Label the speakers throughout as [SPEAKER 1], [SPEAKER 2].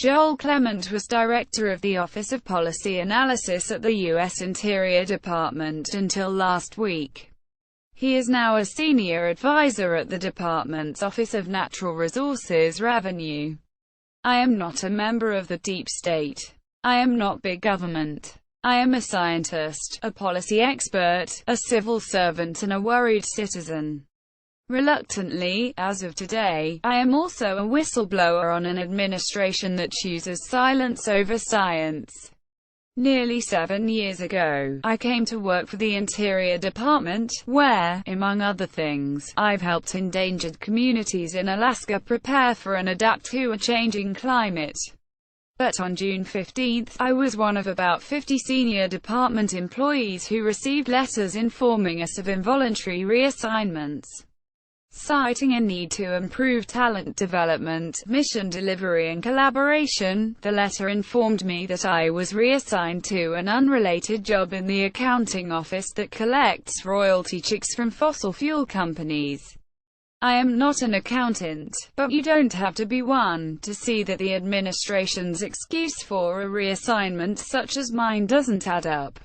[SPEAKER 1] Joel Clement was director of the Office of Policy Analysis at the U.S. Interior Department until last week. He is now a senior advisor at the department's Office of Natural Resources Revenue. I am not a member of the deep state. I am not big government. I am a scientist, a policy expert, a civil servant and a worried citizen. Reluctantly, as of today, I am also a whistleblower on an administration that chooses silence over science. Nearly 7 years ago, I came to work for the Interior Department, where, among other things, I've helped endangered communities in Alaska prepare for and adapt to a changing climate. But on June 15, I was one of about 50 senior department employees who received letters informing us of involuntary reassignments. Citing a need to improve talent development, mission delivery and collaboration, the letter informed me that I was reassigned to an unrelated job in the accounting office that collects royalty checks from fossil fuel companies. I am not an accountant, but you don't have to be one to see that the administration's excuse for a reassignment such as mine doesn't add up.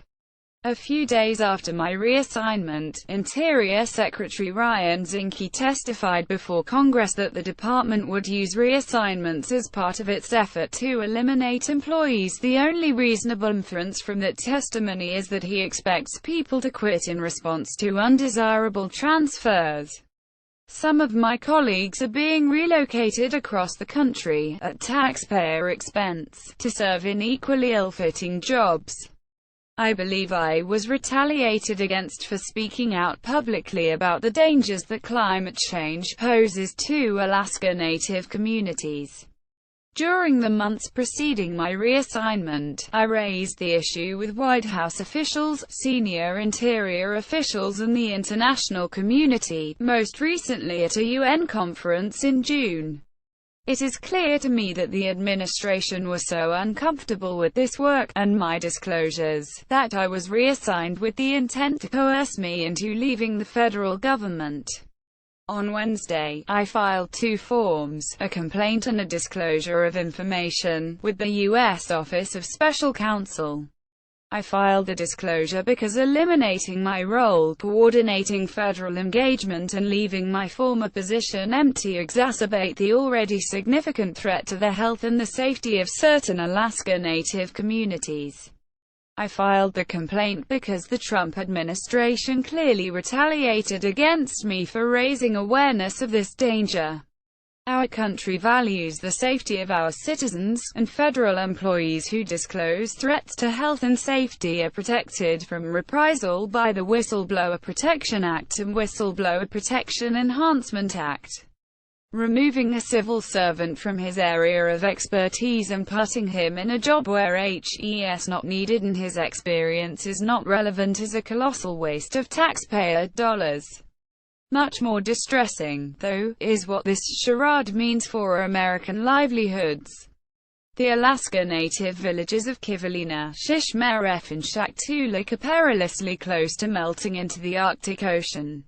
[SPEAKER 1] A few days after my reassignment, Interior Secretary Ryan Zinke testified before Congress that the department would use reassignments as part of its effort to eliminate employees. The only reasonable inference from that testimony is that he expects people to quit in response to undesirable transfers. Some of my colleagues are being relocated across the country, at taxpayer expense, to serve in equally ill-fitting jobs. I believe I was retaliated against for speaking out publicly about the dangers that climate change poses to Alaska Native communities. During the months preceding my reassignment, I raised the issue with White House officials, senior interior officials and the international community, most recently at a UN conference in June. It is clear to me that the administration was so uncomfortable with this work, and my disclosures, that I was reassigned with the intent to coerce me into leaving the federal government. On Wednesday, I filed 2 forms, a complaint and a disclosure of information, with the U.S. Office of Special Counsel. I filed the disclosure because eliminating my role coordinating federal engagement and leaving my former position empty exacerbate the already significant threat to the health and the safety of certain Alaska Native communities. I filed the complaint because the Trump administration clearly retaliated against me for raising awareness of this danger. Our country values the safety of our citizens, and federal employees who disclose threats to health and safety are protected from reprisal by the Whistleblower Protection Act and Whistleblower Protection Enhancement Act. Removing a civil servant from his area of expertise and putting him in a job where he's not needed and his experience is not relevant is a colossal waste of taxpayer dollars. Much more distressing, though, is what this charade means for American livelihoods. The Alaska Native villages of Kivalina, Shishmaref and Shaktoolik are perilously close to melting into the Arctic Ocean.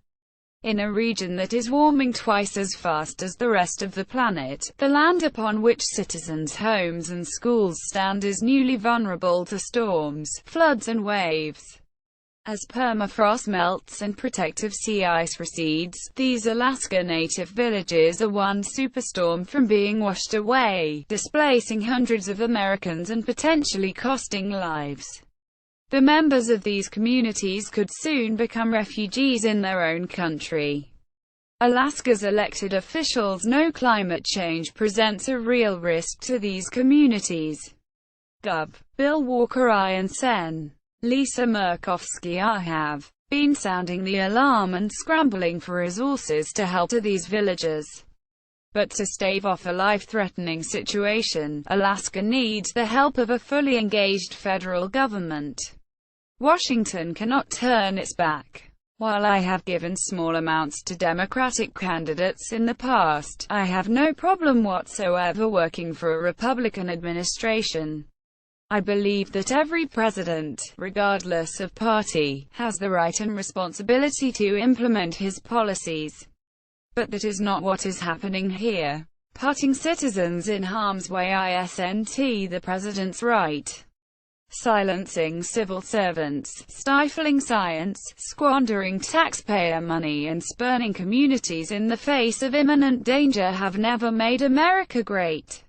[SPEAKER 1] In a region that is warming twice as fast as the rest of the planet, the land upon which citizens' homes and schools stand is newly vulnerable to storms, floods and waves. As permafrost melts and protective sea ice recedes, these Alaska Native villages are one superstorm from being washed away, displacing hundreds of Americans and potentially costing lives. The members of these communities could soon become refugees in their own country. Alaska's elected officials know climate change presents a real risk to these communities. Gov. Bill Walker and Sen. Lisa Murkowski have been sounding the alarm and scrambling for resources to help to these villages. But to stave off a life-threatening situation, Alaska needs the help of a fully engaged federal government. Washington cannot turn its back. While I have given small amounts to Democratic candidates in the past, I have no problem whatsoever working for a Republican administration. I believe that every president, regardless of party, has the right and responsibility to implement his policies. But that is not what is happening here. putting citizens in harm's way isn't the president's right. Silencing civil servants, stifling science, squandering taxpayer money and spurning communities in the face of imminent danger have never made America great.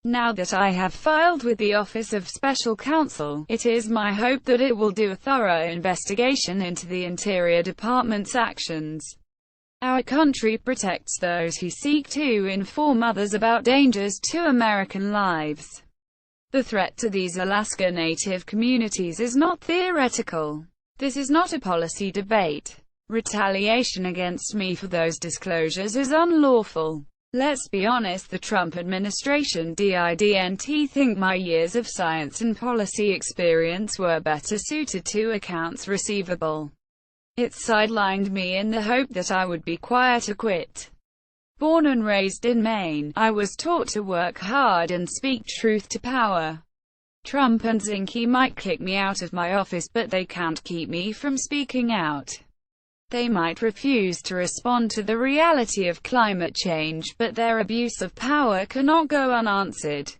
[SPEAKER 1] Now that I have filed with the Office of Special Counsel, it is my hope that it will do a thorough investigation into the Interior Department's actions. Our country protects those who seek to inform others about dangers to American lives. The threat to these Alaska Native communities is not theoretical. This is not a policy debate. Retaliation against me for those disclosures is unlawful. Let's be honest, the Trump administration didn't think my years of science and policy experience were better suited to accounts receivable. It sidelined me in the hope that I would be quiet or quit. Born and raised in Maine, I was taught to work hard and speak truth to power. Trump and Zinke might kick me out of my office, but they can't keep me from speaking out. They might refuse to respond to the reality of climate change, but their abuse of power cannot go unanswered.